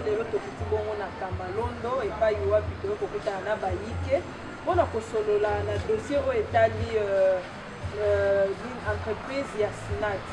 lelo tokiti bongo na Kamalondo epai wapi tokokutana na bayike mpona kosolola na dossier oyo etali d'une entreprise ya Sinat.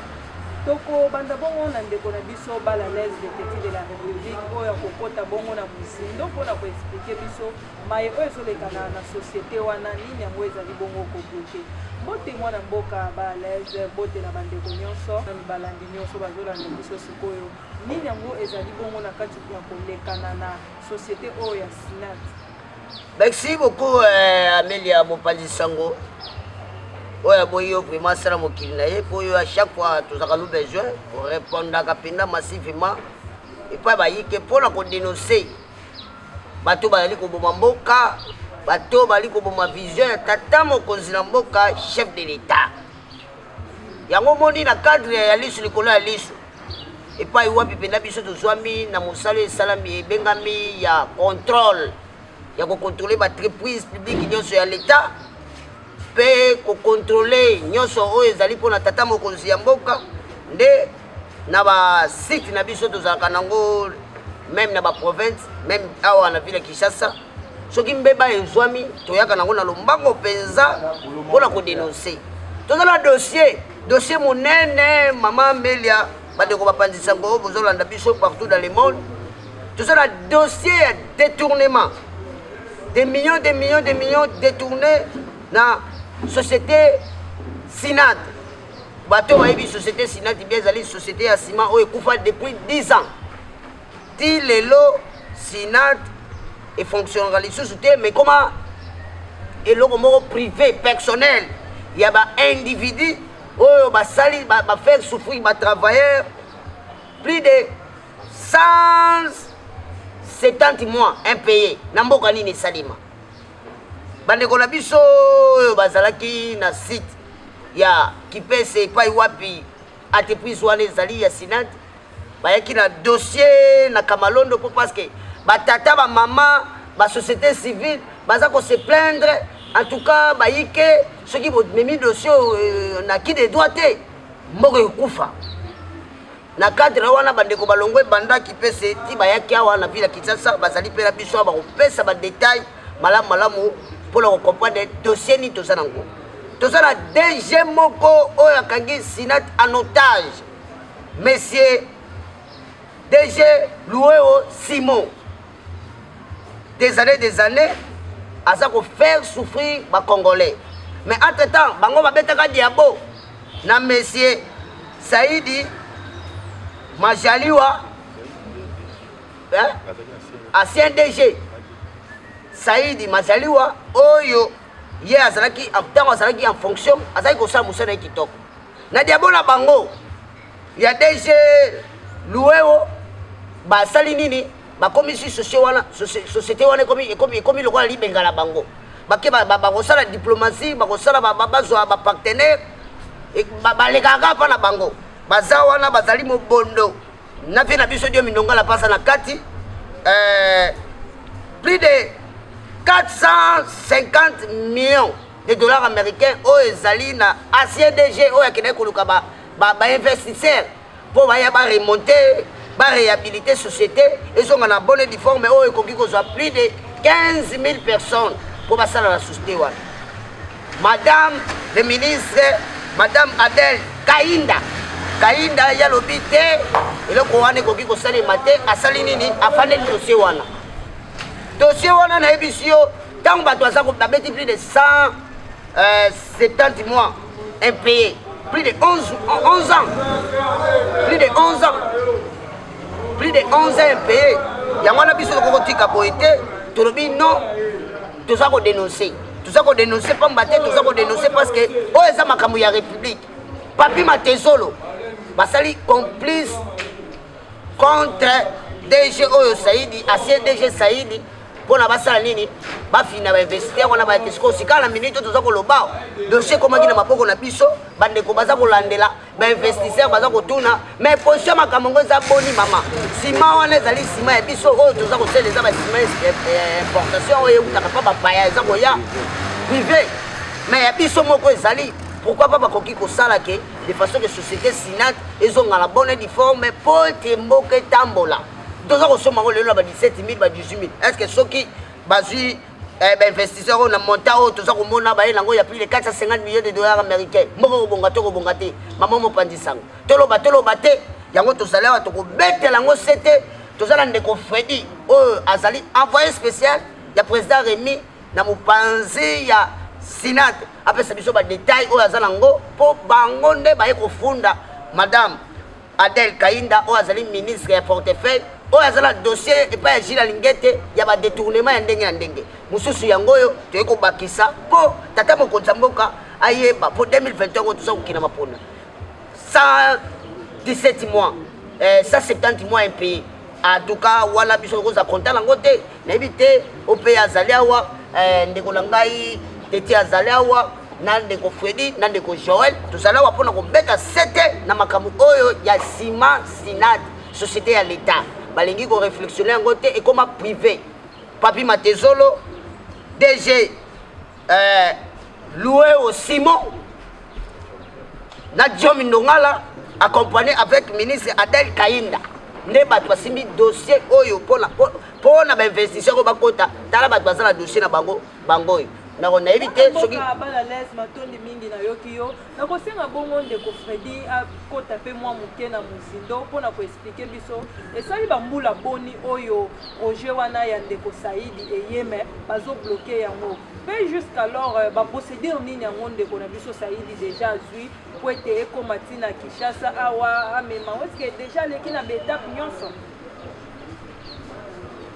Toko banda bongo na ndeko na biso Balalaise de Tete de la République oyo akokota bongo na musindo mpona koexplike biso maye oyo ezolekana na société wana nini yango ezali bongo kobloke. Mbote mwana mboka Balalaise bote na bandeko nyonso na mibalandi nyonso bazolanda biso sikoyo nini yango ezali bongo na kati ya kolekana na société oyo ya Sinat. Merci beaucoup Amélia Mopanzi Sango. Oya boyo vraiment sala mokili na ye boyo à chaque fois tous nous besoin pour répondre à kapenda massivement et pas bayike pour la dénoncer bato bali ko boma mboka bato bali ko boma vision ya tata mokonzi na mboka chef de l'état yango moni na cadre ya lisu likolo ya lisu et pas wapi penda biso tozwami na mosala salami bengami ya contrôle ya ko contrôler ba entreprise publique nyonso ya l'état pe ko contrôler nyonso oyo ezali mpona tata mokonzi ya mboka nde na ba site na biso tozalaka nango même na ba province même awa na ville ya Kinshasa soki mbeba ezwami toyaka nango na lombango mpenza mpona kodénoncer tozala dossier monene mama Amélia bandeko bapanzisa ngo bozolanda biso partout dans le monde tozala dossier ya détournement des millions détournés na société Sinat. Bateau bayebi société Sinat bien ezali société ya ciment oyo ekufa depuis 10 ans. Ti lelo Sinat et fonctionnera lisusu te mais comment eloko moko privé personnel ya ba individu oyo basali ba faire souffrir ba travailleurs plus de 170 mois impayés na mboka nini salima. Bandeko na biso bazalaki na site ya kipese epai wapi entreprise wana ezali ya Sinat bayaki na dossier na Kamalondo po parce que batata ba mama ba société civile baza ko se plaindre en tout cas bayike soki memi dossier na ki de droit te mboko ekufa na cadre wana bandeko balongwe banda kipese ti bayaki awa na ville ya Kinshasa bazali pe na biso ba kopesa ba détail malamu pour le comprendre dossier ni tout ça nango tout ça la DG moko oyo akangi Sinat en otage monsieur DG Louéo Simon des années à ça ko faire souffrir ba congolais mais entre temps bango babetaka diabo na monsieur Saidi Majaliwa ancien DG Saidi Majaliwa oyo ye azalaki ntango azalaki en fonction azalaki kosala mosala ye kitoko na diabo na bango ya DG Louéo basali nini bakomisi société wana ekomi lokola libengala bango bake bakosala diplomatie bakosala bazwa bapartenaire balekaka mpa na bango baza wana bazali mobondo na mpe na biso dio minonga la pasa na kati plus de 450 millions de dollars américains oyo ezali na ancien DG oyo akendaki koluka bainvestisseur mpo baya baremonte baréhabilité société ezonga na bonne difforme oyo ekoki kozwa plus de 15 000 personnes mpo basala na société wana. Madame le ministre Madame Adèle Kainda yalobi te eloko wana ekoki kosalema te asali nini afandeli dossier wana na yebi yo ntango bato aza babeti plus de 170 mois impayés plus de 11 ans impayés yango wana biso tokokotika boye te tolobi non toza kodénoncer pamba te toza kodénoncer parce que oyo eza makambo ya république Papi Matezolo basali complice contre DG oyo Saidi ancien DG Saidi pona basala nini bafina ba investisseur wana ba tesiko sikala minute toza koloba dossier komaki na mapoko na biso bandeko baza kolandela ba investisseur baza kotuna mais position makambo eza boni mama sima wana ezali sima ya biso oyo toza koseleza ba sima importation oyo utaka pa bapaya eza koya privé mais ya biso moko ezali pourquoi pas bakoki kosala ke de façon que société Sinat ezonga la bonne difforme pour te mboke tambola toza kosomba ngo lelo na ba 17 000 ba 18 000 est-ce que soki bazwi investisseur on a monté au tout ça comme on a baillé il y a plus de 450 millions de dollars américains moko bonga te maman mo pandisang tolo baté yango to salaire to ko bete lango c'était to sala ndeko Freddy azali envoyé spécial ya président Rémi na mopanzi ya Sinat après ça biso ba détail o azala ngo po bango nde baye ko funda madame Adel Kainda o azali ministre ya portefeuille o azala dossier et pas Gilles Lingete ya ba détournement ya ndenge mususu yango yo to ko bakisa po tata mokonza mboka ayeba po 2021 to ça kokina mapona 117 mois 170 mois un pays en tout cas wala biso ko za compter lango te na ebité o pays azali awa ndeko langai tete azali awa na ndeko Freddy na ndeko Joël tozala wapona ko beta 7 na makamu oyo ya Sima Sinat société ya l'état balingi ko réflexionner en côté et comme privé Papi Matezolo DG loué au Simon na Diomi Ndongala accompagné avec ministre Adel Kainda ne bato basimbi dossier oyo pona ba investisseur ko bakota tala bato basala dossier na bango na on a évité soki bala les matondi mingi na yokiyo na kosenga bongo ndeko Freddy akota pe mwa muke na muzindo pona ko expliquer biso esali bambula boni oyo projet wana ya ndeko Saidi eyeme bazo bloquer yango mais jusqu'alors ba procédure nini yango ndeko na biso Saidi déjà azui po ete ekomati na Kinshasa awa amema est-ce que déjà leki na étape nyonso.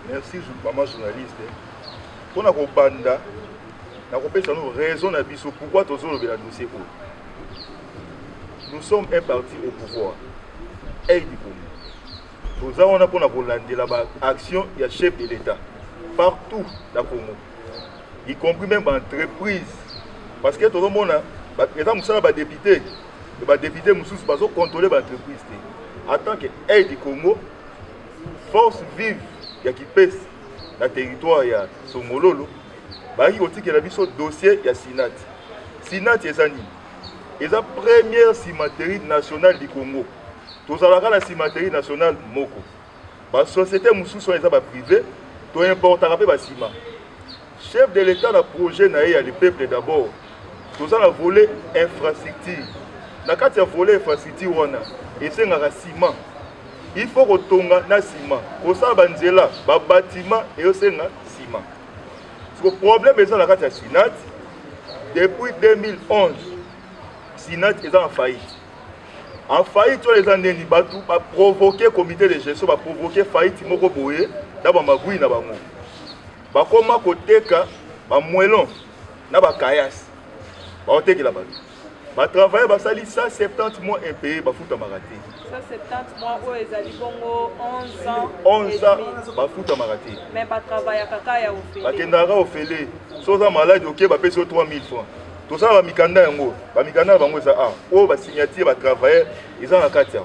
Merci maman journaliste pona ko banda na kopesa nous raison na biso pourquoi tozolobe la dossier ko. Nous sommes un parti au pouvoir. Et du Congo. Nous avons pour la action il y a chef de l'État partout dans le Congo. Y compris même en entreprise. Parce que tout le monde a des députés. Les députés sont contrôler l'entreprise. En tant que aide du Congo, force vive qui pèse dans le territoire de Somololo. Il y a un dossier de Sinat. Sinat est la première cimenterie nationale du Congo. Tout ça, la cimenterie nationale Moko. La société Moussou est privée, tout importe le ciment. Chef de l'État, le projet le peuple d'abord. Tout ça, le volet infrastructure. Quand il y a volet infrastructure, et c'est un ciment. Il faut que tu aies un ciment. Pour ça, il y a un bâtiment et un ciment. Le problème est dans la Sinat. Depuis 2011, Sinat est en faillite. En faillite, les gens ont provoqué le comité de gestion, ont provoqué faillite Mokoboye, dans Magui, dans Bango. Bakoma Koteka, Bamuelon, dans Bakayas. Bakoteki là-bas. Ba travailler ba sali 170 mois impayé ba futa maraté. 170 mois où ils allaient bongo 11 ans. 11 ans ba futa maraté. Mais ba travailler kaka ya ofele. Ba kendara ofele. Soza malade OK ba pèse 3000 francs. Tout ça ba mikanda yango. Ba mikanda bango ça ba signature ba travailler ils ont la katia.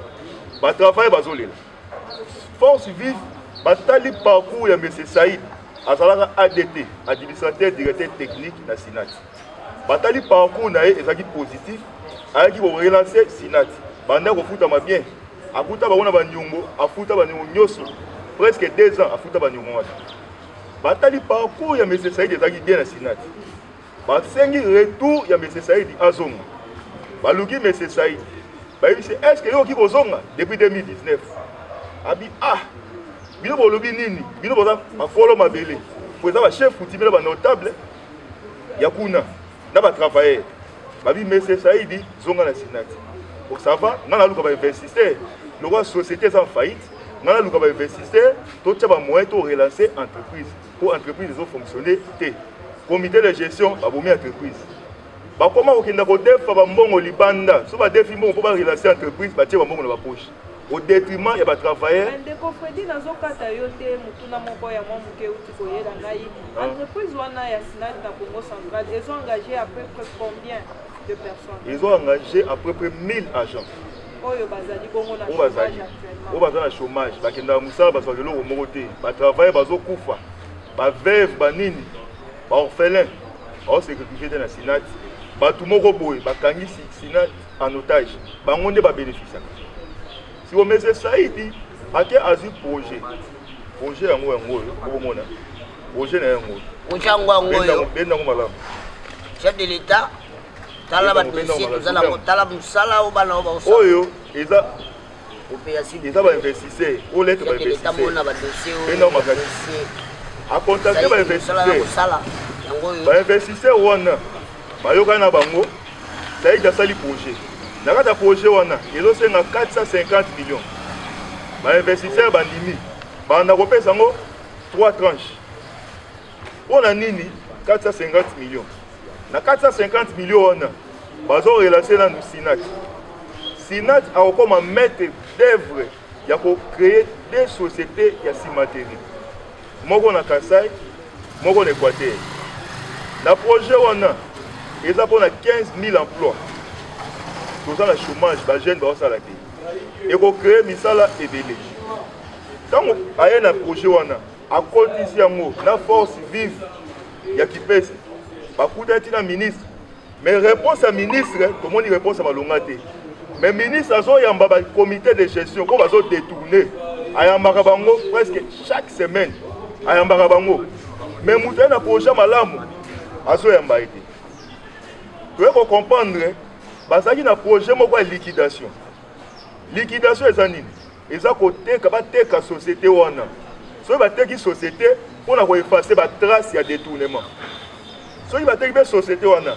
Ba travailler ba zolela. Force vive ba tali parcours ya monsieur Saïd. Azalaka ADT, administrateur directeur technique na Sinat. Batali parcours na ye ezaki positif ayaki ko relancer Sinat banda ko futa bien akuta ba ona ba nyongo afuta ba nyongo nyoso presque 2 ans afuta ba nyongo wata batali parcours ya monsieur Saïd ezaki bien na Sinat ba sengi retour ya monsieur Saïd azonga baluki monsieur Saïd ba yebise est-ce que yo ki kozonga depuis 2019 abi bino bolobi nini bino boza ba folo mabele poza ba chef coutumier ba notable ya kuna na ba travailler babi monsieur Saïdi zonga na Sinat pour ça va ngana luka ba investisseur le roi société en faillite ngana luka ba investisseur to tcha ba moyen to relancer entreprise pour entreprise zo fonctionner té comité de gestion ba bomi entreprise ba comment okenda ko defa ba mbongo libanda so ba defi mbongo pour ba relancer entreprise ba tché ba mbongo na ba poche au détriment ya ba travailleurs. Ndeko Freddy nazokata yo te mutuna moko ya mwa muke uti koyela ngai entreprise wana ya Sinat na Congo central ils ont engagé à peu près combien de personnes? Ils ont engagé à peu près 1000 agents. Oyo bazali bongo na chômage actuellement. O bazali na chômage bakenda musala bazwa lelo moko te ba travailler bazokufa ba veuve ba nini ba orphelin ba sécurité na Sinat batu moko boye bakangi Sinat en otage bango nde ba bénéficiaire. Si vous mettez Saïdi, ake azwi projet yango okomona projet na yango ochango yango bendango malamu chef de l'état tala bato mesie tozala kotala mosala oyo bana oyo baosala oyo eza bainvestisseur oyo lete bainvestisseur akontakte bainvestisseur wana bayokani na bango saidi asali projet na kati ya projet wana ezosenga 450 millions bainvestisseur bandimi banda kopesa yango 3 tranches mpona nini 450 millions na 450 millions wana bazorelance nanu sinat akokoma maître d'œuvre ya kocréer des sociétés ya cimenterie moko na Kasai moko na Équateur na projet wana eza mpona 15 000 emplois toza na chômage bajeune baosala te ekocréer misala ebele ntango aye na projet wana akotisi yango na force vive ya kipesi bakutani ntina ministre mais réponse ya ministre tomoni réponse ya malonga te mais ministre azoyamba bacomité de gestion mpo bazodétourne ayambaka bango presque chaque semaine ayambaka bango mais moto aye na projet malamu azoyamba ye te toye kocomprendre bazalaki na projet moko ya liquidation eza nini eza koteka bateka société wana soki bateki société mpona koefase batrace ya détournement soki bateki mpe société wana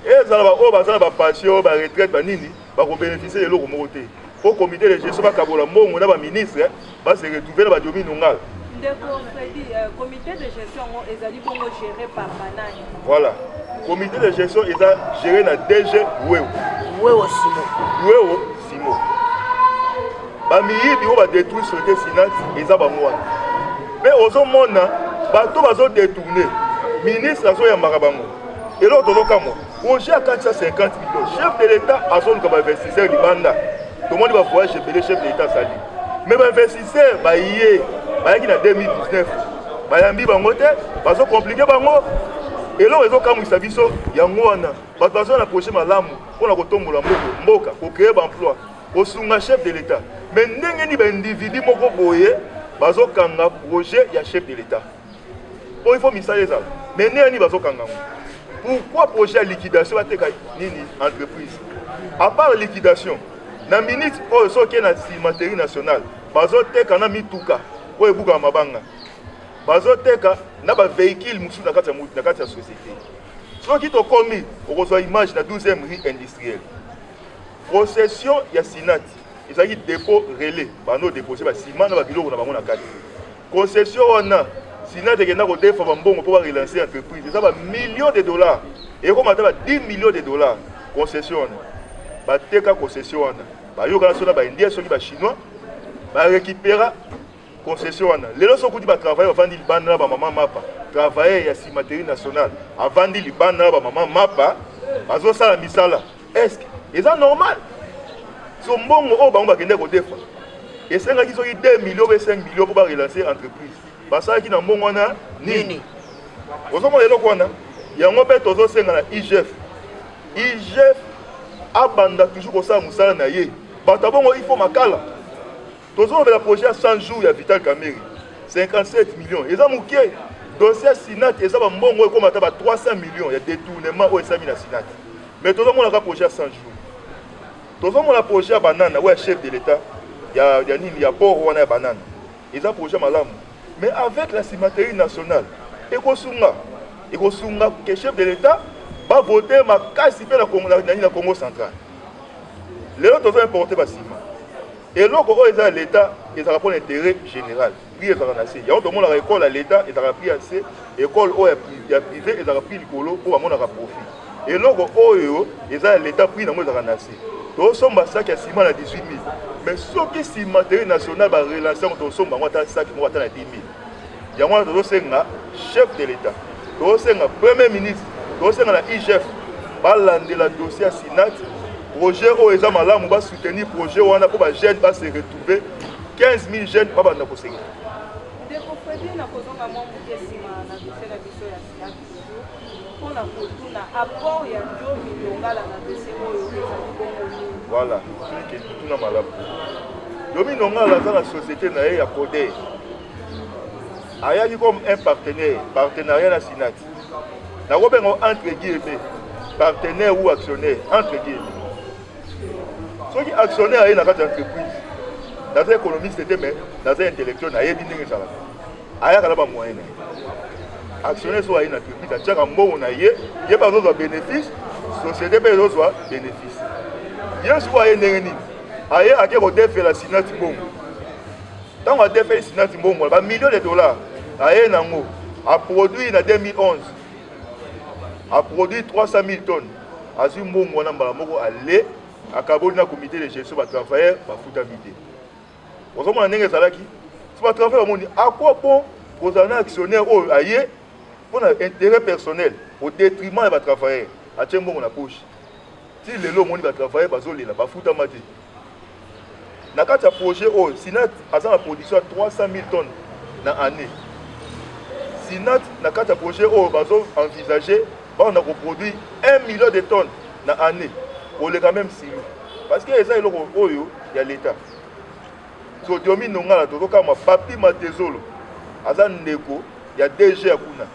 ezala baoyo bazala bapassion baretraite banini bakobénéficie eloko moko te po comité de gestion bakabola mbongo na baministre base retrouve na badiomi nongal ndeko Freddy comité de gestion ezali bongo géré par banani voilà comité de gestion eza géré na DG Wewo Simo bamiyibi oyo badétruire société sinat eza bango wana mpe ozomona bato bazodétourne ministre azoyambaka bango eloko tozokamwa projet ya 450 millions chef de l'état azoluka bainvestisseur libanda tomoni bavoyage ebele chef de l'état asali mais bainvestisseur bayaki na 2019 bayambi bango te bazokomplike bango eloko ezokamwisa biso yango wana bato bazoya na projet malamu mpona kotombola mboka kocréer baemploi kosunga chef de l'état mais ndenge nini baindividu moko boye bazokanga projet ya chef de l'état po il faut misala ezala mais ndenge nini bazokanga ngo pourquoi projet ya liquidation bateka nini entreprise à part liquidation na minute oyo soki na cimenterie nationale bazoteka na mituka oyo ebukaka mabanga bazoteka na bavéhicule mosusu na kati ya société soki tokomi okozwa image na 12e rue industrielle concession ya sinat ezalaki dépôt relais bando dépose basima na babiloko na bango na kati concession wana sinat ekenda kodefa bambongo mpo barelancer entreprise eza bamillions de dollars ekomata ba 10 millions de dollars concession wana bateka concession wana bayokana so na baindien soki bachinois barécupéra concession wana lelo sokuti batravaille bavandi libanda na bamama mapa travailler ya cimenterie nationale avandi libanda na bamama mapa bazosala misala est-ce eza normal so mbongo oyo bango bakende kodefa esengaki soki 2 millions pe 5 millions mpo barelancer entreprise basalaki na mbongo wana nini ozomona eloko wana yango mpe tozosenga na igf abanda toujours kosala mosala na ye bato abongo ifo makala tozolobela projet ya 100 jours ya Vital Kamerhe 57 millions eza moke dossier sinat eza bambongo ekomata ba 300 millions ya détournement oyo esami na sinat mais tozomonaka projet ya 100 jours tozomona projet ya banana oyo ya chef de l'état ya nini ya port wana ya banana eza projet malamu mais avec la cimenterie nationale ekosunga ke chef de l'état bavote makasi mpe na Congo central lelo tozoimporte basima eloko oyo eza ya l'état ezalaka mpo na intérêt général prix ezalaka na se yango tomonaka ekole ya l'état ezalaka prix ya se ekole oyo ya privé ezalaka prix likolo mpo bamonaka profit eloko oyo eza ya l'état prix nango ezalaka na se tosomba saki ya sima na 18 000 mais soki cimenterie nationale barelance yango tosomba yango ata saki moko ata na 10 000 yango wana tozosenga chef de l'état tozosenga premier ministre tozosenga na igf balandela dossier ya sinat projet oyo eza malamu basoutenir projet wana mpo bajeune base retrouve 15 000 jeunes babanda kosengela ndeko Freddy nakozonga mwa moke nsima na dossier na biso ya sinat mpona kotuna apport ya Jomi Longala na dossier oyo ezali bongo nini voilà tuna malamu Domi Nonga dans la société na ya Coder. Ayaki comme un partenariat na Sinat. Na robengo entre guillemets, partenaire ou actionnaire entre guillemets. Ceux qui actionnaire à une entreprise, dans un économiste mais dans un intellectuel, na yebi ndenge sala. Aya kala ba moyen. Actionnaire soit une entreprise, a tchaka mbo na ye pas besoin de bénéfice, société pas besoin de bénéfice. Bien soit ndenge ni. Aya ake ko défait la Sinat bongo. Tant on défait Sinat bongo, ba millions de dollars. Aya nango a produit en 2011. A produit 300 000 tonnes. A su mbongo na mbala moko aller à Kaboni na comité de gestion ba travailleurs ba futa mité. Ozo mona ndenge salaki. Si ba travailleurs moni à quoi bon pour un actionnaire oh aye pour un intérêt personnel au détriment de ba travailleurs. A tient mbongo na poche. Si le lo moni ba travailleurs ba zolela ba futa mité. Na kati ya projet oh Sinat a la production 300 000 tonnes dans année. Sinat na kati ya projet oh bazo envisager on a produit 1 million de tonnes dans l'année. On est quand même sérieux. Parce que ça, il y a l'État. So, Diomi Nonga, comme papi Matezolo, Azan Neko, il y a DG à Kuna.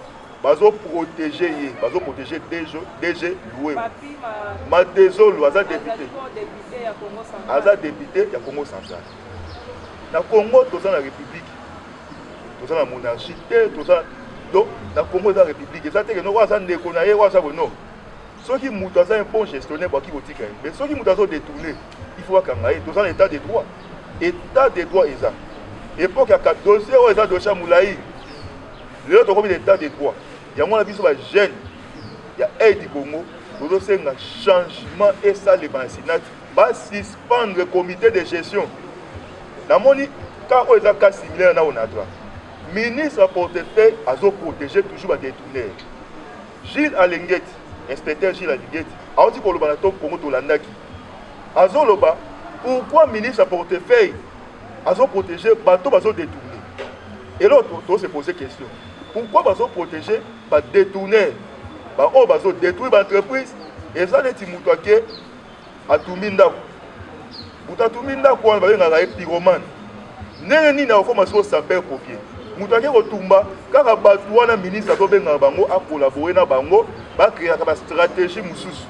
Bazo protéger, DG loué. Matezolo, Azan député. Azan député, il y a Congo Central. Dans Congo, tout ça la République. Tout ça la monarchie, tout ça. Donc, dans le Congo, dans la République, ça fait que nous avons des connaissances, nous avons non. Ceux qui ont un bon gestionnaire, mais ceux qui ont détourné, il faut qu'il y ait tout ça l'état de droit. État de droit est ça. Et pour qu'il y ait un dossier, il y a un dossier Moulaï. L'autre comme l'état de droit. Il y a un avis sur la gêne. Il y a un du Congo. Nous avons un changement et ça, les bancinats, va suspendre le comité de gestion. Dans mon cas, il y a un cas similaire dans le droit. Ministre à portefeuille a protégé toujours les détourneurs. Gilles Alenguet, inspecteur Gilles Alenguet, a dit pour le Banaton Congo Tolandaki. Azoloba, pourquoi ministre à portefeuille a protégé les bateaux détournés? Et l'autre, on se pose question. Pourquoi bateaux protégé les détourneurs? On va détruire l'entreprise et ça, les Timoutouake à Touminda. Pour Touminda, on va aller à pyromane. N'est-ce pas comme sapeur pompier? Moutake Rotumba, car à Batouana, ministre a bango a collaboré na bango, va créer une stratégie moussous.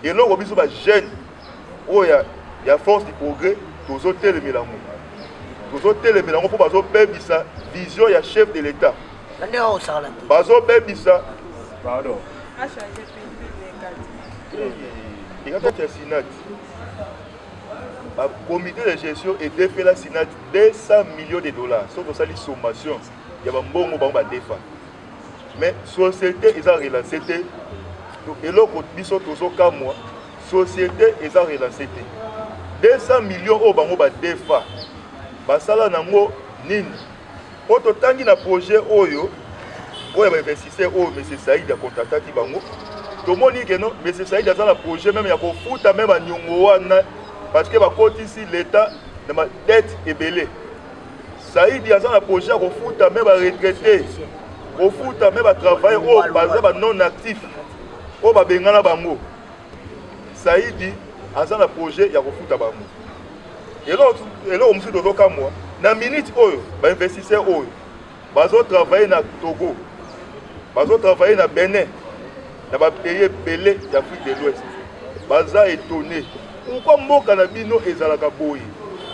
Et là, on a jeune, il y a force du progrès, tous les télémélango. Tous les télémélango pour bazo bébisa, vision, il y a chef de l'État. Bazo bébisa. Pardon. Il y a un Sinat. Le comité de gestion est défait la Sinat 200 millions de dollars. Sauf que ça, les sommations, il y a un bon moment de défense. Mais la société, ils ont relancé. Et là, ils sont tous au cas moi. Société, ils ont relancé. 200 millions au bango de défense. Basala nango nini. Autant qu'il y a un projet oyo, oyo ba investisseur oyo M. Saïd a contacté bango. Tout le monde dit que non, M. Saïd a un projet même il y a pour foutre même à Nyongo wana. Parce que ici l'État de ma dette est belée. Saïd y a un projet au foot même à retraiter, au foot même à travailler au bazar non actif, au babengana bango. Saïd a un projet il y a au foot à bango. Et là on me dit de l'autre moi. Dans minute oyo, ba investisseur oyo, bazo travailler na Togo, bazo travailler na Bénin, na ba pays belé d'Afrique de l'Ouest. Baza étonné. Pourquoi mboka na bino ezalaka boye?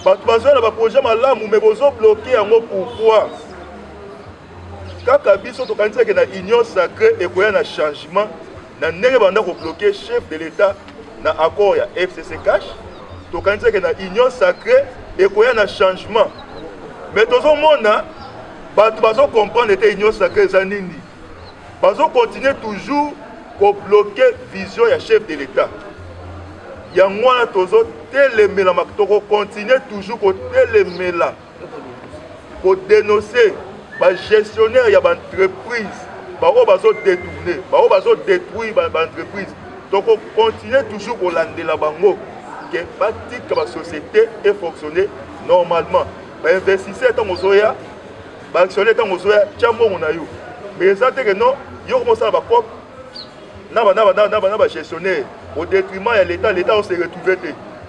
Bato bazwa na ba projet malamu mais bozo bloquer yango pourquoi? Kaka biso to kanisa ke na union sacrée et koya na changement na ndenge banda ko bloquer chef de l'État na accord ya FCC cash to kanisa ke na union sacrée et koya na changement. Mais tozo mona bato bazo comprendre que union sacrée za nini. Bazo continuer toujours ko bloquer vision ya chef de l'État. Il y a un tozo téléméla makitoko continuer toujours ko téléméla pour dénoncer les gestionnaires il y a entreprise ba o bazo détourner ba o bazo détruire ba entreprise donc on continue toujours ko landela bango que pratique la société et fonctionner normalement ba investisseur tant ozoya ba actionnaire tant ozoya chambo na yo mais ça te que non yo commence à ba cop na gestionnaire au détriment de l'État, l'État on se retrouve.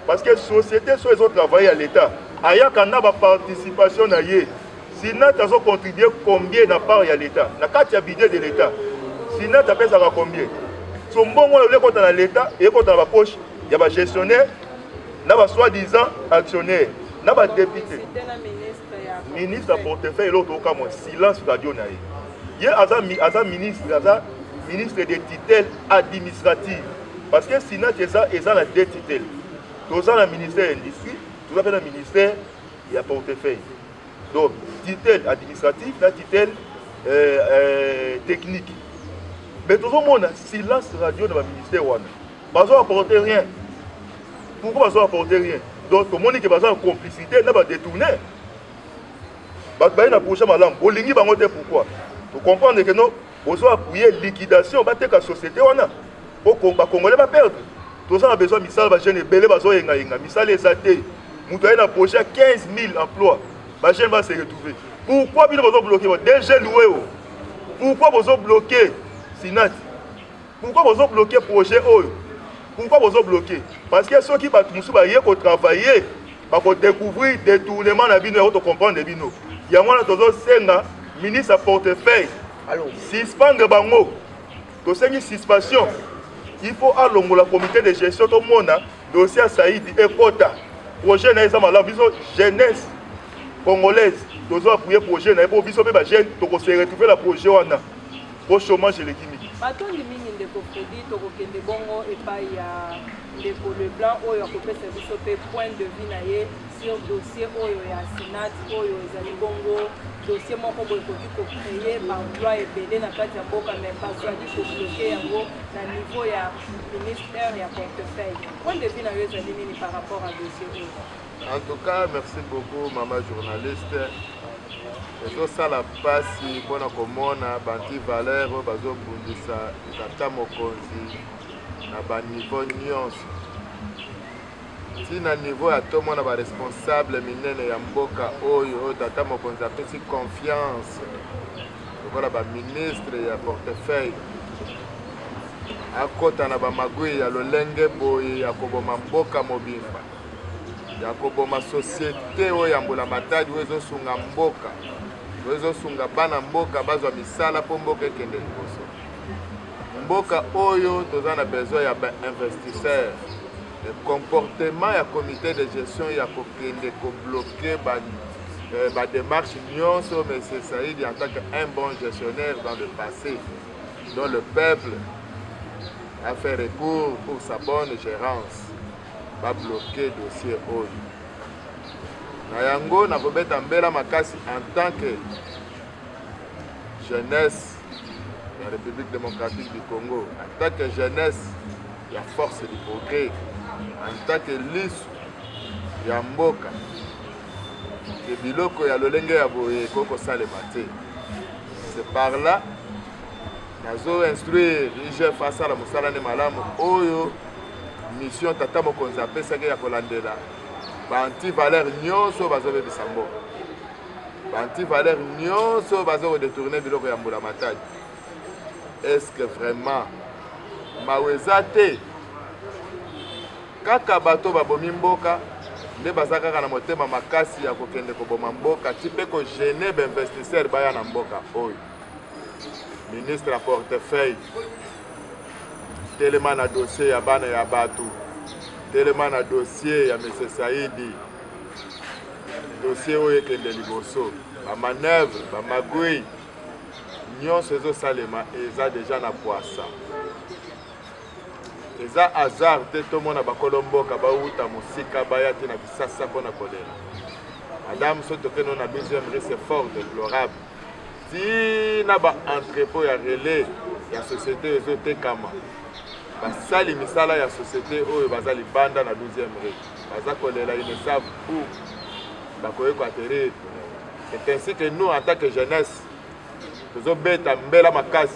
Parce que la société, soit ils ont travaillé à l'État, ayaka na participation na ye Sinat a contribué combien na part ya l'état na kati ya budget de l'état Sinat a pesa combien son bon le compte dans l'état et compte dans la poche il y a ba gestionnaire na ba soi-disant actionnaire na ba député ministre à portefeuille l'autre au mon silence radio na ye aza ministre de tutelle administrative parce que Sinat eza na deux tutelles tous dans le ministère de l'industrie tout à fait dans le ministère il y a portefeuille donc tutelle administrative la tutelle technique mais tout le monde silence radio dans le ministère wana bazo apporter rien pourquoi bazo apporter rien donc tout le monde qui bazo en complicité n'a pas détourné ba na prochain malam olingi bango te pourquoi tu comprends que non bazo appuyer liquidation ba te ka société wana pour ba congolais ba perdre tout ça a besoin misala ba jeune belé bazo yenga misala ezate mutu na projet 15 000 emplois ba jeune va se retrouver pourquoi bino bazo bloquer des jeunes loué pourquoi bazo bloquer Sinat pourquoi vous avez bloqué le projet pourquoi vous avez bloqué parce que ceux qui ont travaillé pour découvrir des détournements dans bino et comprendre les bino il y a un ministre à portefeuille suspendre bango to sengi suspension il faut alongo la comité de gestion tout monde dossier Saïd et Kota projet na ezama biso jeunesse congolaise dozo appuyer projet na pour biso ba jeune to se retrouver la projet wana au chômage et l'équilibre. Batondi mingi ndeko produit tokokende bongo epai ya ndeko Leblanc oyo akopesa biso pe point de vue na ye sur dossier oyo ya Sinat oyo ezali bongo dossier moko boye koki kocreye emploi ebele na kati ya mboka mais bazali kobloke yango na niveau ya ministère ya portefeuille. Point de vue na yo ezali nini par rapport à dossier oyo? En tout cas, merci beaucoup maman journaliste. ezosala pasi mpona komona banti valeur oyo bazobundisa tata mokonzi na baniveau nyonso ntina niveau ya tomona baresponsable minene ya mboka oyo tata mokonzi apesi confiance lokola baministre ya portefeuille akota na bamagwi ya lolenge boye ya koboma mboka mobimba ya koboma société oyo ya mbula matadi oyo ezosunga mboka ezosunga bana mboka bazwa misala mpo mboka ekende liboso mboka oyo toza na besoin ya bainvestisseur le comportement ya comité de gestion ya kokende kobloke badémarche nyonso M. Saïd en tant qu'un bon gestionnaire dans le passé dont le peuple a fait recours pour sa bonne gérance va bloquer dossier oyo na yango na kobeta mbela makasi en tant que jeunesse de la République démocratique du Congo, en tant que jeunesse ya force du progrès, en tant que lisu ya mboka ke biloko ya lolenge ya boye koko salema te. C'est par là nazo instruire IGF asala mosala ne malamu oyo mission tata mokonzi apesaki ya kolandela banti valeur nyonso bazobebisa mboka banti valeur nyonso bazokodetourne biloko ya mbula matadi. Est-ce que vraiment maweza te kaka bato babomi mboka nde baza kaka na motema makasi ya kokende koboma mboka ti mpe kogene bainvestisseur baya na mboka oyo ministre ya portefeuille telema na dossier ya bana ya bato telema na dossier ya M. Saïdi dossier oyo ekende liboso bamanœuvre bamagui nyonso ezosalema eza deja na poisa eza hasard te tomona bakolo mboka bauta mosika baya te na bisasa mpona kolela madame so tokeno na deuxième rue c'est fort déplorable tina baentrepôt ya relais ya société ezotekama basali misala ya société oyo baza libanda na 12e rue baza kolela ils ne savent où bakoyeko atterrir. C'est ainsi que nous en tant que jeunesse tozobeta mbela makasi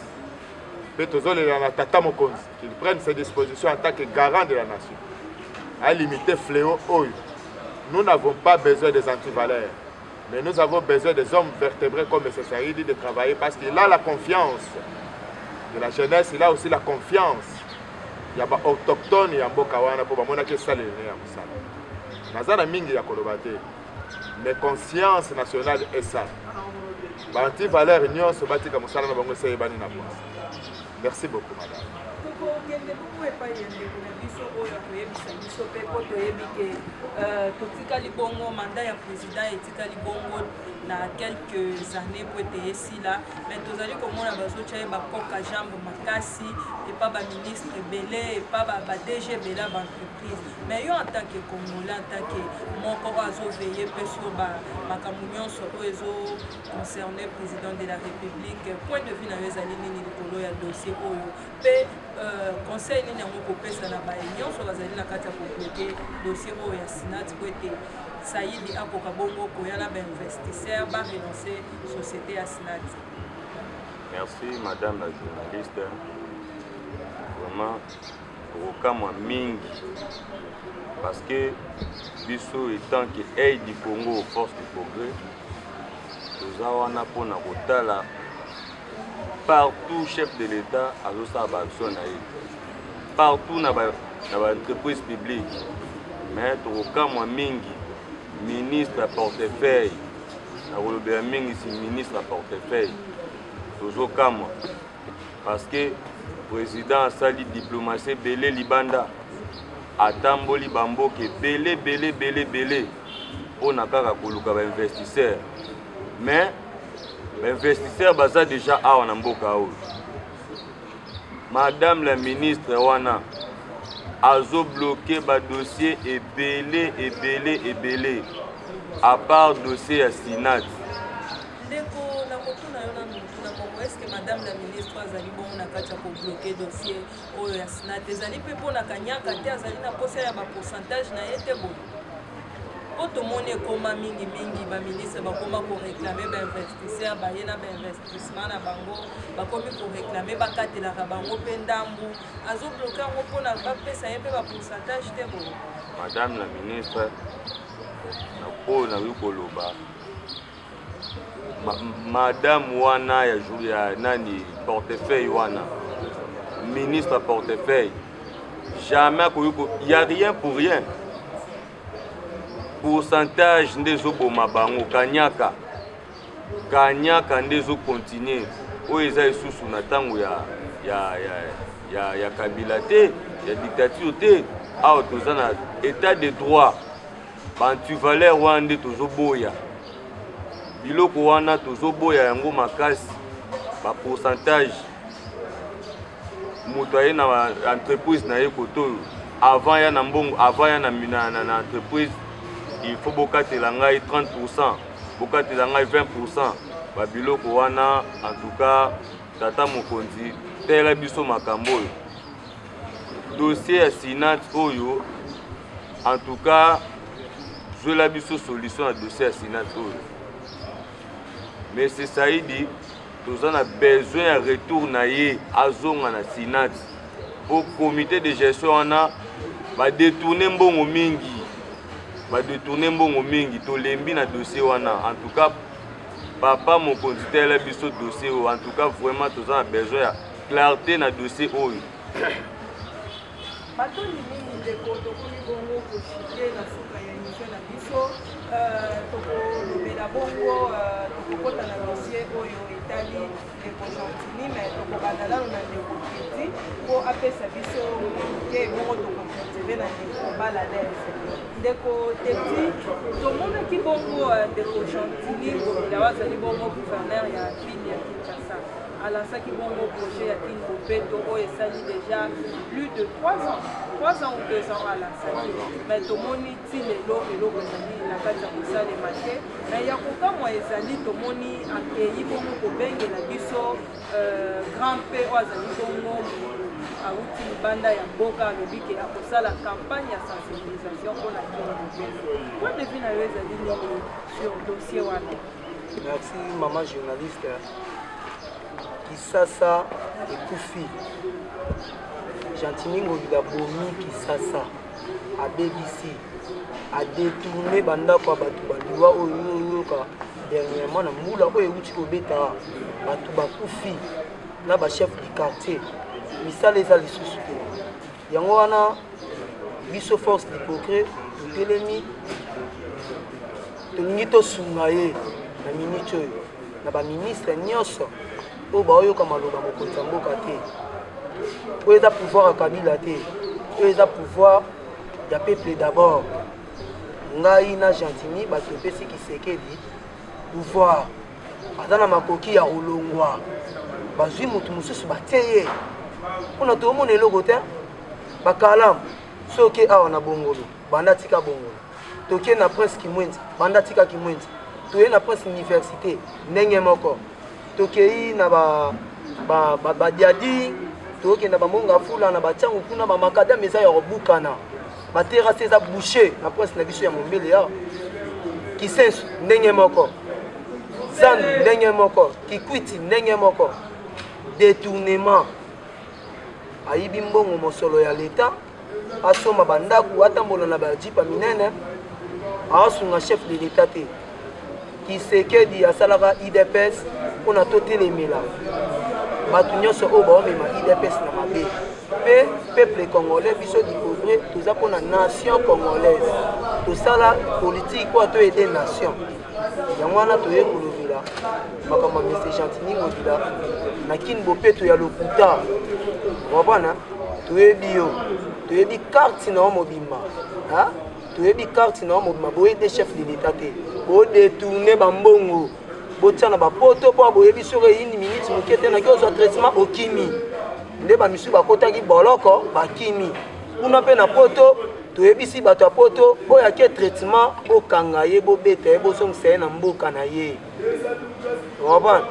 mpe tozolela na tata mokonzi qu'il prenne ses dispositions en tant que garant de la nation à limiter fléau oyo. Nous n'avons pas besoin des antivaleurs, mais nous avons besoin des hommes vertébrés comme M. Saïdi de travailler parce qu'il a la confiance de la jeunesse, il a aussi la confiance. Il y a des autochtones ya mboka wana po bamona ke salene ya musala. Nazana mingi ya koloba te. mais conscience nationale est ça. Banti valeur union se bâtit comme ça, on va essayer de merci beaucoup, madame. Totikali bongo mandat ya président etikali bongo na quelques années pour être ici là, mais tozali komona bazotia ba koka jambe makasi et pas ba ministre belé et pas ba DG bela ba entreprise, mais yo en tant que Congolais, en tant que moko azo veiller sur ba makambo so ezo concerné président de la République, point de vue na ezali nini likolo ya dossier oyo pe conseil nini yango kopesa na baunion so bazali na kati ya compléter dossier oyo ya Sinat po ete Saïdi akoka bongo koyala ba investisseur ba relancer société ya Sinat. Merci madame la journaliste. Vraiment okamwa mingi parce que biso étant que aide du Congo aux forces du progrès toza wana pona kotala partout chef de l'État azosala baaction na ye partout na baentreprise publique, mais tokokamwa mingi ministre à portefeuille nakolobela mingi si ministre à portefeuille tozokamwa parce que président asali diplomatie ebele libanda atamboli bamboka ebele mpona kaka koluka bainvestisseur, mais bainvestisseur baza déjà awa na mboka oyo. Madame la ministre wana azobloqué ba dossier ebele à part dossier ya Sinat. Est-ce que madame la ministre azali bon na kati ya bloquer dossier oyo ya Sinat ezali pe pona kanyaka te azali na posa ya ba pourcentage na yete bon otomoni ekoma mingi ba ministre bakoma ko réclamer ba investisseur ba yena ba investissement na bango bakomi ko réclamer bakatelaka bango pe ndambu azo bloquer ngo pona bapesa ye pe ba pourcentage te bon. Madame la ministre na pona wikoloba madame wana ya Julia nani portefeuille wana ministre portefeuille jamais il y a rien pour rien pourcentage ndezo boma bango kanyaka ndezo continuer oyo eza isusu na tango ya Kabila te ya dictature te awa toza na état de droit bantu-valeur wana nde tozoboya biloko wana tozoboya yango makasi ba pourcentage moto aye na entreprise na ye koto avant ya na mbongo avant ya na entreprise il faut bokatela ngai 30%, bokatela ngai 20%. Ba biloko wana en tout cas tata mokonzi tela biso makambo oyo dossier ya Sinat oyo en tout cas je la biso solution à dossier ya Sinat oyo. Mais c'est Saïdi, nous avons besoin de retour na ye azonga na Sinat. Pour comité de gestion va détourner mbongo mingi. Va détourner mbongo mingi to lembi na dossier wana. En tout cas papa mon conducteur biso dossier en tout cas vraiment nous avons besoin de clarté na dossier oyo. Batoni mingi de koto kuni bongo ko chité na suka ya émission na biso tokolobela bongo tokokota na dossier oyo etali ndeko Gentili mais tokobanda nano na ndeko Kiti po apesa biso ke bongo tokokonserve na ndeko Baladese ndeko Teti tomonaki bongo ndeko Gentili ngobila wazali bongo gouverneur ya ville ya Kinshasa alasaki bongo projet ya King Bopeto oyo esali déjà plus de 3 ans ou 2 ans alasaki mais tomoni ti lelo eloko ezali na kati ya kosalema te mais ya kokamwa ezali tomoni akei bongo kobengela biso grand pe oyo azali bongo awuti libanda ya mboka alobi ke akosala campagne ya sensibilisation mpona King Bopeto point de vue na yo ezali nini sur dossier wana. Merci maman journaliste. Kisasa ekufi Gentili ngobila bomi Kisasa abebisi adetourné bandako ya bato baliwa oyo yoka dernièrement na mbula oyo euti kobeta bato bakufi na bachef du quartier misala eza lisusu te yango wana biso force du progrès totelemi tolingi tosunga ye na minute oyo na baministre nyonso oyo baoyoka maloba mokonzi ya mboka te oyo eza pouvoir ya kabila te oyo eza pouvoir ya peuple d'abord ngai na gentimi bato epesi Kisekedi pouvoir aza na makoki ya kolongwa bazwi motu mosusu batie ye mpona toomona eloko te bakalamu soki awa na bongolo banda tika bongolo toke na prince Kimwenzi banda tika Kimwenzi toye na prince université ndenge moko tokei na badiadi tokenda bamonga fula na batiango kuna bamakadame eza ya kobukana baterase eza boucher na prince na biso ya mombele ya Kisensu ndenge moko Zandu ndenge moko Kikwiti ndenge moko détournement ayibi mbongo mosolo ya leta asomba bandaku atambola na bajipa minene asunga chef de l'état te Kisekedi asalaka IDPS mpona totelemela bato nyonso oyo baomema IDPS na mabe mpe peuple congolais biso dikogre toza mpona nation congolaise tosala politique oyo toyede nation yango wana toye kolobela makambo ya mese gentini ngobila na kini bopeto ya lokuta wabana toyebi yo toyebi carte na yo mobimba toyebi carte na yo mobimba boyede chef de l'état te bodetourne bambongo botia na bapoto mpo boyebi soki eyini minute moke te naki ozwa traitement okimi nde bamisu bakotaki boloko bakimi kuna mpe na poto toyebisi bato ya poto oyo ake traitement bokanga ye bobeta ye bozongisa ye na mboka na ye wabana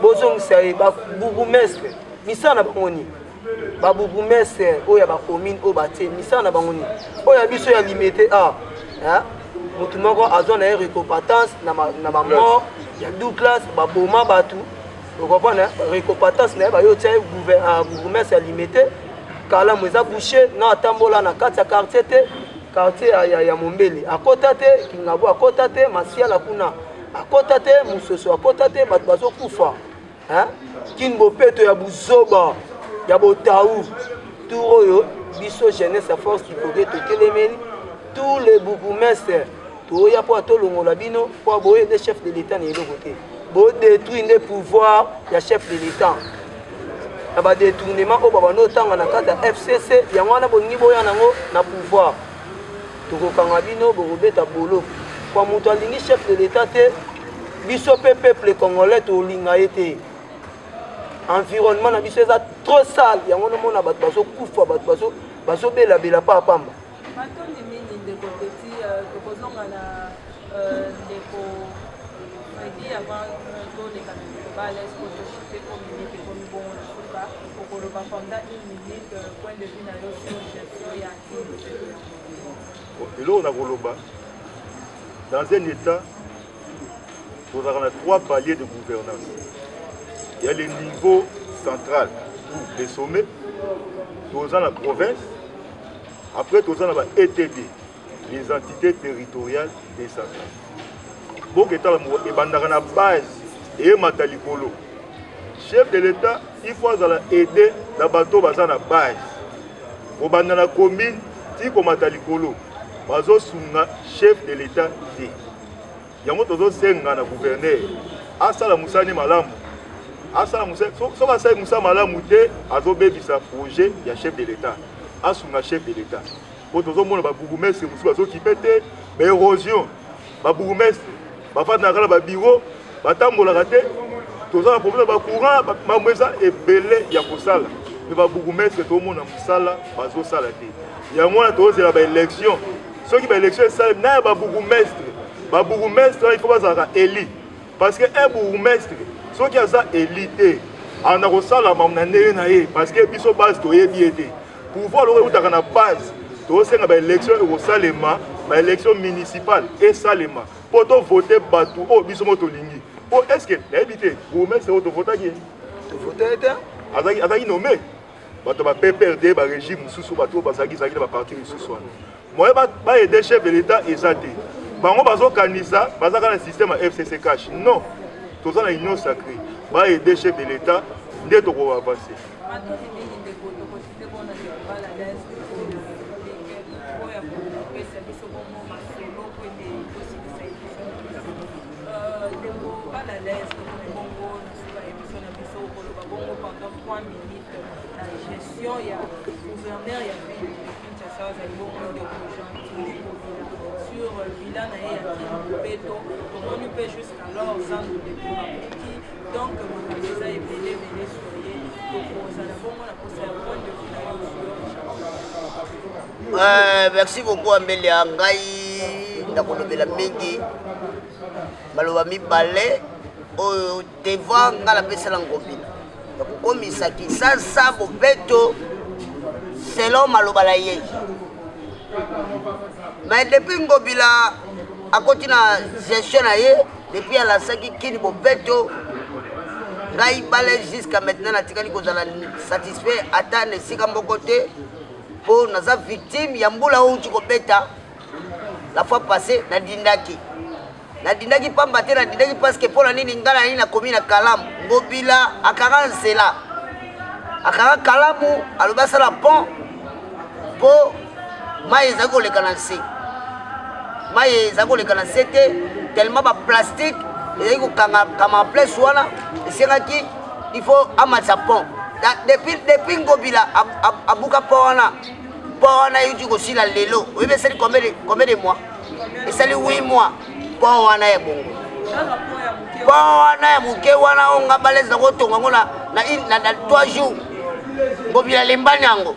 bozongisa ye baburgumestre misala na bango nini baburgumestre oyo ya bacommune oyo batie misala na bango nini oyo ya biso ya limité motu moko azwa na ye récompatance na bamort ya Douglas baboma bato okopana récompatance na ye bayo tia ye bourgmestre ya limité kalamu eza boucher na atambola na kati ya quartier te quartier ya mombele akota te kingabo akota te masiala kuna akota te mososo akota te bato bazokufa kini bopeto ya buzoba ya botau tour oyo biso jeunesse ya force Kikoge tokelemeli tous les bourgmestres toya mpo atolongola bino mpo boyede chef de l'état na eloko te bodétruire nde pouvoir ya chef de l'état na badétournement oyo babanotanga na kati ya FCC yango wana bolingi boya nango na pouvoir tokokanga bino bokobeta bolo kwa moto alingi chef de l'état te biso mpe peuple congolais tolinga ye te environnement na biso eza trop sale yango nomona bato bazokufa bato bazobelabela pa apamba matondi mingi ndeko peti tokozonga na ndeko fredi avant toleka na ndeko bales po toshipe po minute ekomi bongo na suka okoloba pendant une minute point de vue na yo sur gestion ya eloko na koloba dans un état tozalaka na 3 paliers de gouvernance. Il y a le niveau central ou les sommets, dans la province, après dans la ETD, les entités territoriales décentrales. Donc, il y a une base et matalikolo. Chef de l'État, il faut aider la bateau dans la base. Au bande la commune, si comme matalikolo, bazo sunga chef de l'État dit. Il y a un autre senga na gouverneur. Asala musani malamu. Asala musani. So ba sai musa malamu te azobe bisa projet ya chef de l'État. Asunga chef de l'État. Pour tozo mona ba bourgmestre musu bazo kipete, ba érosion. Ba bourgmestre, ba fa na kala ba bureau, ba tambola raté. Tozo na problème ba courant, ba mweza ebele ya kosala. Mais ba bourgmestre to mona musala bazo sala te. Ya mona tozo la ba élection. Ceux qui ba élection ça na ba bourgmestre. Ba bourgmestre il faut pas élu parce que un bourgmestre ceux qui a ça élité en a kosala mamna na ye parce que biso base to yebi été pouvoir le utaka na base to senga ba élection au salema ba élection municipale et salema pour to voter batu o biso moto lingi o est-ce que éviter bourgmestre to voter qui to voter était azaki nommé bato ba PPRD ba régime susu bato bazaki zaki ba parti susu moi ba aider chef de l'état ezate bango bazo kanisa bazaka na système ya FCC cash non toza na union sacrée ba aider chef de l'état nde to ko avancer l'aise bongo na émission na biso koloba bongo pendant 3 minutes na gestion ya gouverneur ya ville de Kinshasa azali bongo ndeko gentil sur bilan na ye ya Kibeto tomoni mpe jusqu'alors zando depuis makoki donc makambo eza ebele sur ye tokozala bongo na posa ya point de vue na yo merci beaucoup ambeli ya ngai ndakolobela mingi maloba mibale oyo devant nga napesala ngobila nakokomisa Kisasa Bobeto selon maloba na ye mais depuis ngobila akoti na gestion na ye depuis alasaki Kini Bobeto ngai bale jusqu'à maintenant natikali kozala satisfait ata na esika moko te mpo naza victime ya mbula oyo uti kobeta la fois passée nadindaki pamba te nadindaki parce que mpona nini ngai na nini nakomi na kalamu ngobila akanga nzela akanga kalamu alobi asala pont mpo mai ezali koleka na nse te tellement baplastique ezali kokangama place wana esengaki il faut amatisa pont depuis ngobila abuka pont wana euti kosila lelo oyebi esali combien de mois esali 8 mois pont wana ya bongo pont wana ya moke wana oyo nga baleza kotonga ngo na 3 jours ngobila lembani yango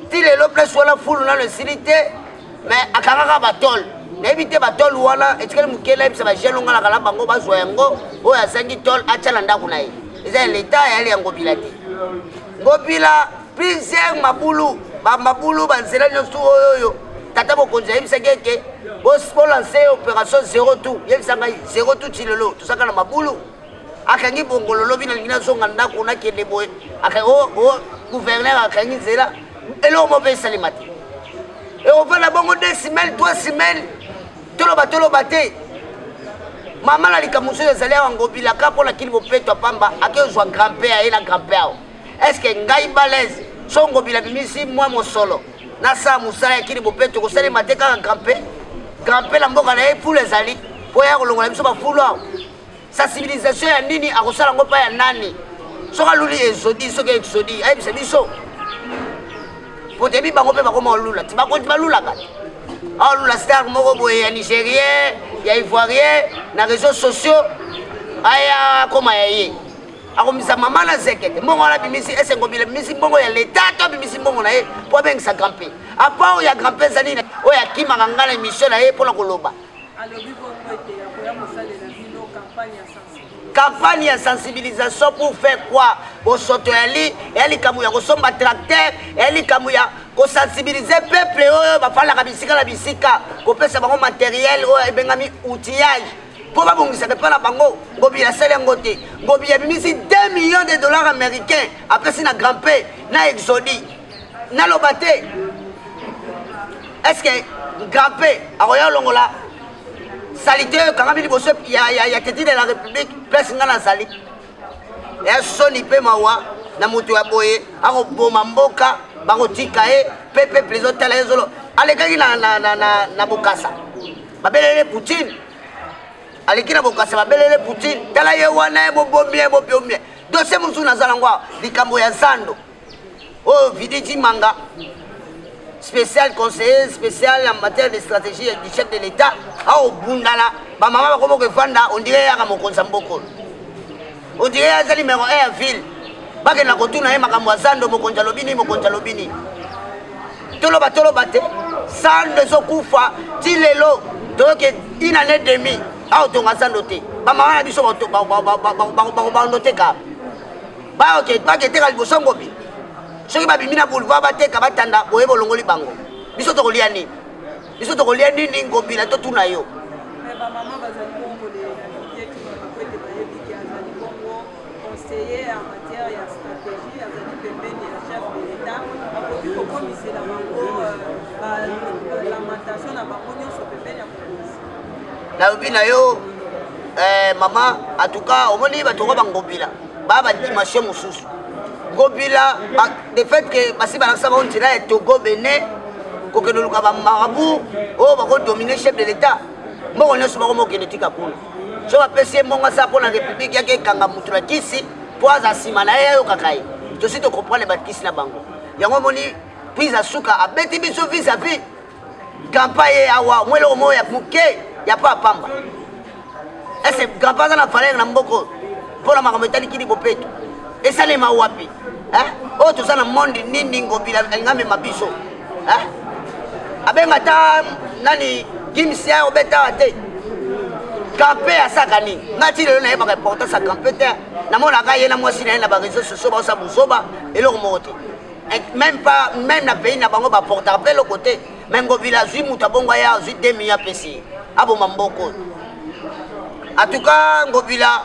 ti lelo place wana fulu nano esili te mais akangaka batole nayebi te batole wana etikali mokele ayebisa bagene ongalaka na bango bazwa yango oyo azangi tole atya na ndako na ye eza ya leta yali ya ngobila te ngobila plusieurs mabulu banzela nyonso oyo tata bokonzi ayebisaki eke bolanse opération 0 tout yebisa ngai 0 tout ti lelo tosaka na mabulu akangi bongololo bino nalingi nazonga ndako nakende boye gouverneur akangi nzela eloko mo mpe esalema te ekovanda bongo 2 semaines 3 semaines toloba te mama na likambo mosusu ezali awa ngobila ka mpo na Kini Bobeto apamba akezwa grand-père aye na grand-père awo estce ngai balese so ngobila bimisi mwa mosolo nasala mosala ya Kini Bobeto kosalema te kaka grand-père na mboka na ye fulu ezali mpo ya kolongola biso bafulu awo sensibilisation ya nini akosala yango mpa ya nani soki aluli exodi soki exodi ayebisa biso po tebi bango mpe bakoma olula ti bakonti balulaka te aolula star moko boye ya nigérien ya ivoirien na réseaux sociaux aya akoma ya ye akomisa mama na zekete mbongo wana bimisi ese ngobila bimisi mbongo ya leta to bimisi mbongo na ye mpo abengisa grand-père apa oyo ya grand-père ezali oyo akimaka ngai na émission na ye mpona koloba campagne ya sensibilisation pour faire quoi bosoto yali likambo ya kosomba tracteur likambo ya kosensibiliser peuple oyo bafalaka bisika na bisika kopesa bango matériel oyo ebengami outillage mpo babongisaka mpa na bango ngobila asali yango te ngobila bimisi 2 millions de dollars américains apesi na grand-père na exodi naloba te est-ce que grand-père akoya olongola salite oyo kangami liboso ya tete de la république place nga nazali ya soni mpe mawa na moto ya boye akoboma mboka bakotika ye mpe peuple ezotala ye zolo alekaki na bokasa babelele Poutine aleki na bokasa babelele Poutine tala ye wana ye bobomi dosie mosusu naza nango likambo ya zando oyo viditi manga spécial conseiller spécial en matière de stratégie du chef de l'État au bundala bamama bakomo kevanda on dirait yaka mokonza mboko on dirait ya numéro 1 à ville bake na kotuna ye makambo zando mokonza lobini toloba te sando ezokufa ti lelo toyoke 1 année demi awa tonga zando te bamama na biso bakobando te ka baketeka liboso ngobi soki babimi na boulevard bateka batanda boye bolongoli bango biso tokolia nini ngobila totuna yo nalobi na yo mama atuka omoni batoko bangobila baa badimasio mosusu ngobila de fait que basi balakisa bango nzela ya Togo Benin kokende luka bamarabu oyo bakodomine chef de l'état mbongo nyonso bakoma okende tika kuna so bapesi ye mbongo asa mpona république yake ekanga mutu na kisi mpo aza nsima na ye ayokaka ye tosi tocomprendre bakisi na bango yango omoni prise asuka abeti biso vis-à-vis campagne ye awa mwa eloko moko ya moke ya mpo apamba ese grandpa aza na valeur na mboko mpona makambo etalikili bopeto esalema wapi oyo toza na monde nini ngobila alinga amema biso abenga ta nani gimsia obeta te campe asaka nini ngati lelo nayebaka importance ya campe te namonaka ye na mwasi na ye na bareseau sociaux baosa buzoba eloko moko te même na pays na bango baportaka mpe eloko te me ngobila azwi mutu abongo ye azwi 2 millions apesi aboma mboko en tout cas ngobila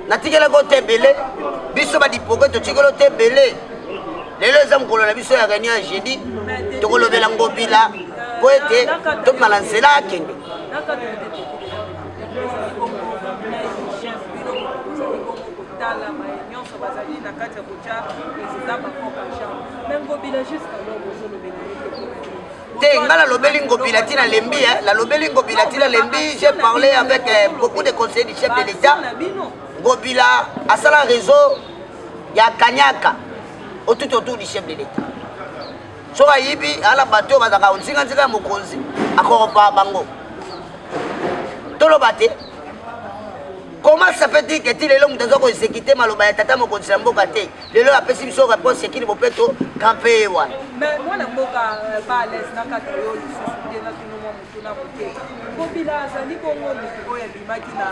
natikelako te ebele biso badipoke totikelo te ebele lelo eza mokolo na biso ya réunion ya jeudi tokolobela ngobila mpo ete tobima na nzela akende te nga nalobeli ngobila ntina lembi nalobeli ngobila ntina lembi j'ai parlé avec beaucoup de conseillers du chef de l'état ngobila asala réseau ya kanyaka autour du chef de l'état so ayibi ala bato bazaka nzinga ya mokonzi akoropa bango toloba te comment ça fait dire que ti lelo mutu aza koexécute maloba ya tata mokonzi na mboka te lelo apesi biso réponse ekini bopeto kampe ye wana mais mwana mboka ba alaise na kata yo lisusu nde natuni mwa motu na moke ngobila azali bongo motu oyo abimaki na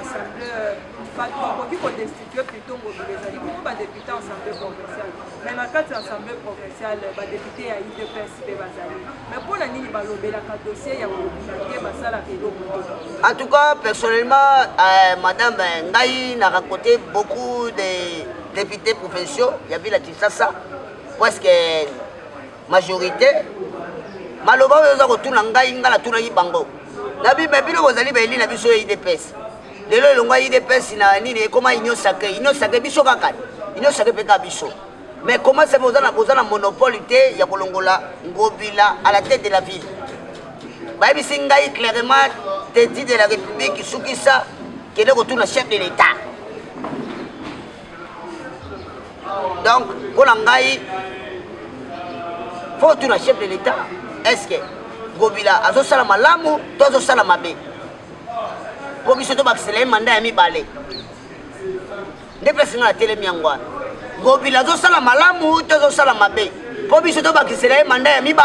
assemblée bato bakoki kodestitue plutôt ngobila ezali bongo badepute assemblée provinciale mais na kati ya assemblée provinciale badepute ya idps mpe bazali mais mpona nini balobelaka dossier ya ngobila te basalaka eloko te en tout cas personnellement madame ngai na raconté beaucoup de députés provinciaux ya ville ya Kinshasa presque majorité maloba oyo oza kotuna ngai nga natunaki bango nabibe bino bozali baeli na biso ya idps lelo elongo ya idps na nini ekoma union sacré biso kaka union sacré mpe kaka biso mais comment ça boza na monopole te ya kolongola ngobila à la tête de la ville bayebisi ngai clairement tedi de la république sukisa kende kotuna chef de l'état donc mpona ngai fo tuna chef de l'état est-ce que ngobila azosala malamu to azosala mabe mpo biso tobakisela ye manda ya mibale nde place nga na telemi yango wana ngobila azosala malamu to azosala mabe mpo biso tobakisela ye manda ya miba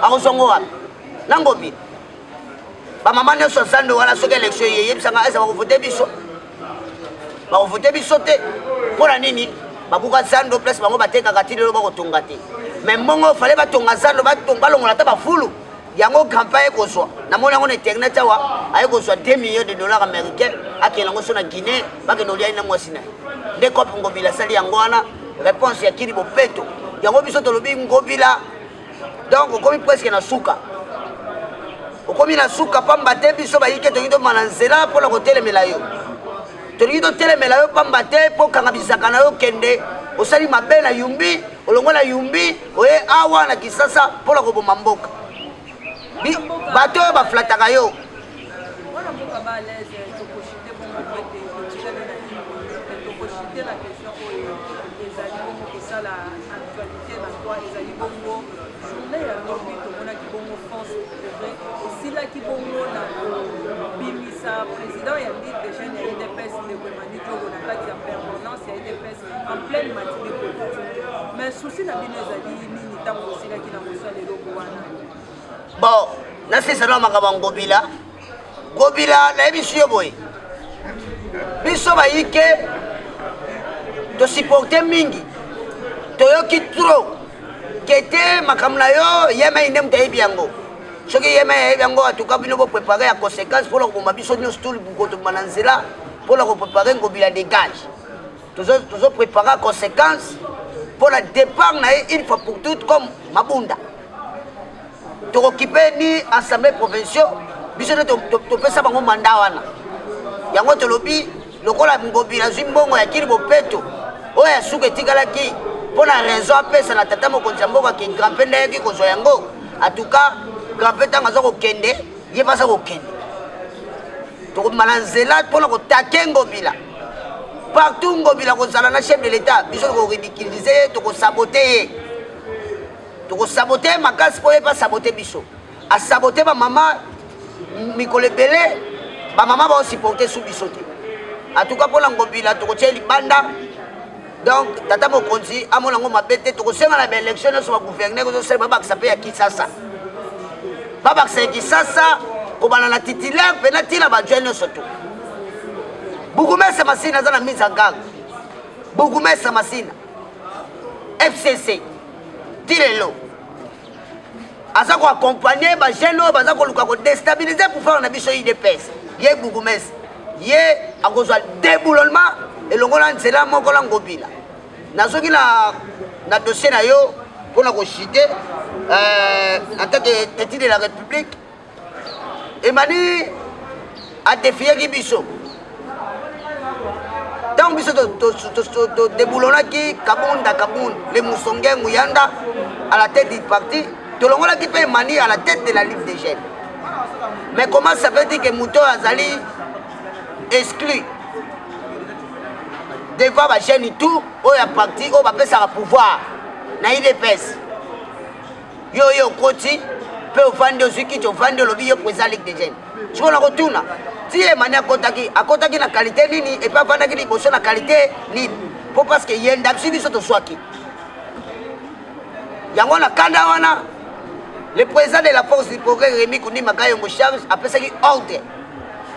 akozongo wapi na ngobila bamama nyonso asando wana soki élection yeyebisanga eza bakovote biso te mpona nini babuka zando place bango batekaka ti lelo bakotonga te mais mbongo fale batonga zando balongola ta bafulu yango campagne ekozwa namoni yango na internet awa ayekozwa 2 millions de dollars américains akende yango so na guinée bakende oliai na mwasi na ye nde kope ngobila asali yango wana réponse ya kili bopeto yango biso tolobi ngobila donc okomi presque na suka okomi na suka pamba te biso bayike tolingi tomana nzela mpona kotelemela yo tolingi totelemela yo pamba te mpo kanga bisaka na yo kende osali mabe na yumbi olongo na yumbi oye awa na Kinshasa mpona koboma mboka bato oyo baflataka yo esilaki bongo na kobimisa président ya ligue de jeunes ya idps ndekwemani jogo na kati ya permanence ya idps en pleine matinée politique mais susi na bino ezali nini ntango osilaki na mosala eloko wana bon nasesana makambo ya ngobila nayebisi yo boye biso bayike tosupporte mingi toyoki trop kete makambo na yo yemei nde moto ayebi yango soki yemei ayebi yango atuka bino boprépare ya conséquence mpona koboma biso nyonso tuli bukotobima na nzela mpona koprépare ngobila dégage tozoprépare conséquence mpona départ na ye une fois pour toutes comme mabunda tokokipe ni assemblée provinciaux biso nde topesa bango manda wana yango tolobi lokola ngobila azwi mbongo ya kili bopeto oyo ya suka etikalaki mpona raison apesa na tata mokonzi ya mboka ke grandpe ndayaki kozwa yango atuka grandpe ntango aza kokende ye mpe aza kokende tokomala nzela mpona kotake ngobila partout ngobila kozala na chef de l'état biso tokoridiculize ye tokosabote ye tokosabote makasi mpo ye mpe asabote biso asabote bamama mikolo ebele bamama baosupporte su biso te atuka mpona ngobila tokotia libanda donc tata mokonzi amona yango mabe te tokosenga na baélection nyonso bagouverneur kozosala babakisa mpe ya kisasa babakisa ya kisasa kobana na titulaire mpe na ntina badjoe nyonso to Bougoumessa Massina aza na mise en garde Bougoumessa Massina FCC ti lelo aza koaccompagne bajeune oyo baza koluka kodestabilize pouvoir na biso UDPS ye Bougoumessa ye akozwa déboulonnement elongo na nzela moko na ngobila nazoki na dossier na yo mpona kochite en tant que tête de la République emani adefiaki biso ntango biso todeboulonaki kabunda le musonge nguyanda à la tête du parti tolongolaki mpe emani à la tête de la Ligue des jeunes mais comment ça veut dire que moto azali exclu devant bajeune tout oyo ya parti oyo bapesaka pouvoir na UDPS yo okoti mpe ofandi ozwi kiti ofandi olobi yo président Ligue des jeunes sikona kotuna ti emani akotaki na qualité nini epe avandaki liboso na qualité nini mpo parce que ye ndabisi biso toswaki yango na kanda wana le président de la force du progrès Rémi Kundima Kayombo Charles apesaki ordre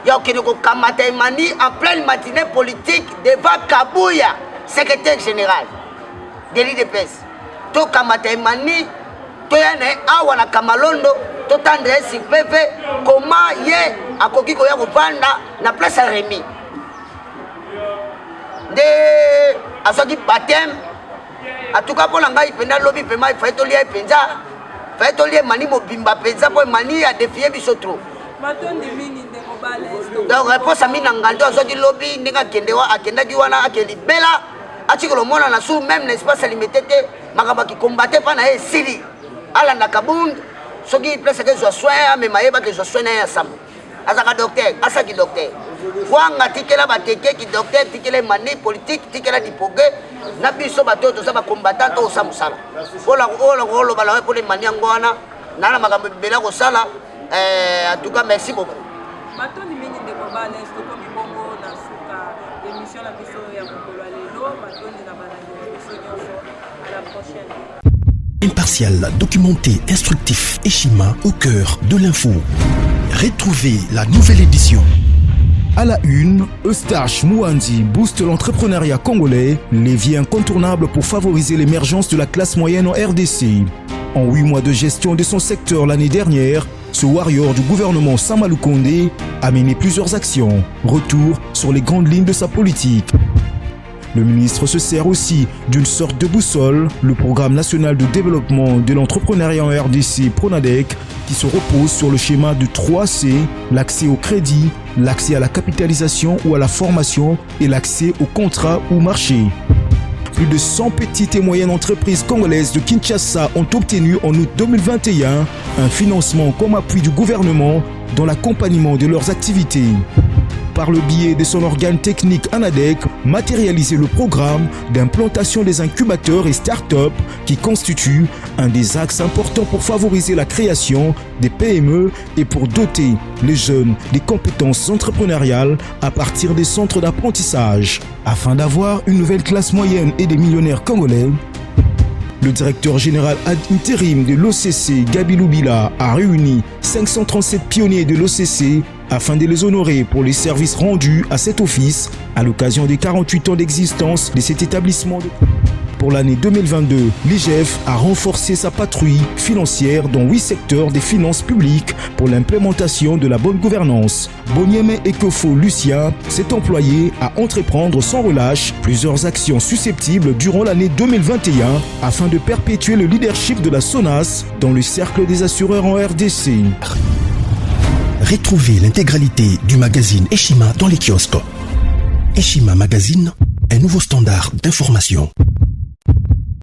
ya okende kokamata emani en pleine matinée politique devant Kabouya secrétaire général de l'UDPS tokamata emani toya na ye awa na Kamalondo totendre ye sur PV comment ye akoki koya kovanda na place ya Rémi nde azwaki baptême atuka mpo na ngai mpenza lobi mpema faye tolia ye mpenza faye tolia emani mobimba mpenza mpo emani adefie biso trop donc réponse ami na ngai nde azwaki lobi ndenge akendaki wana akelibela atikolo mona na sur même na espace limité te makambo akikombate mpa na ye esili alanda kabund soki place ke ezwa soin amema ye bake ezwa soin na ye ya sambo azaka docteur asaki docteur wanga tikela bateke ki docteur tikela emani politique tikela dipoge na biso bato oyo toza bacombattant to osa mosala oloba na we mpona emani yango wana nana makambo ebele kosala en tout cas merci beaucoup matoni mingi ndeko bales tokomi bongo na suka émission na biso ya mokolo ya lelo matoni na balandi na biso nyonso à la prochaine. Impartial, documenté, instructif et Eshima au cœur de l'info. Retrouvez la nouvelle édition. À la une, Eustache Mouandi booste l'entrepreneuriat congolais, levier incontournable pour favoriser l'émergence de la classe moyenne en RDC. En 8 mois de gestion de son secteur l'année dernière, ce warrior du gouvernement Samalou Kondé a mené plusieurs actions. Retour sur les grandes lignes de sa politique. Le ministre se sert aussi d'une sorte de boussole, le Programme national de développement de l'entrepreneuriat en RDC, PRONADEC, qui se repose sur le schéma de 3C, l'accès au crédit, l'accès à la capitalisation ou à la formation et l'accès au contrat ou marché. Plus de 100 petites et moyennes entreprises congolaises de Kinshasa ont obtenu en août 2021 un financement comme appui du gouvernement dans l'accompagnement de leurs activités. Par le biais de son organe technique ANADEC, matérialiser le programme d'implantation des incubateurs et start-up qui constitue un des axes importants pour favoriser la création des PME et pour doter les jeunes des compétences entrepreneuriales à partir des centres d'apprentissage. Afin d'avoir une nouvelle classe moyenne et des millionnaires congolais, le directeur général ad intérim de l'OCC, Gabi Loubila, a réuni 537 pionniers de l'OCC afin de les honorer pour les services rendus à cet office à l'occasion des 48 ans d'existence de cet établissement. Pour l'année 2022, l'IGF a renforcé sa patrouille financière dans 8 secteurs des finances publiques pour l'implémentation de la bonne gouvernance. Bonieme Ekofo Lucien s'est employé à entreprendre sans relâche plusieurs actions susceptibles durant l'année 2021 afin de perpétuer le leadership de la SONAS dans le cercle des assureurs en RDC. Retrouvez l'intégralité du magazine Eshima dans les kiosques. Eshima Magazine, un nouveau standard d'information.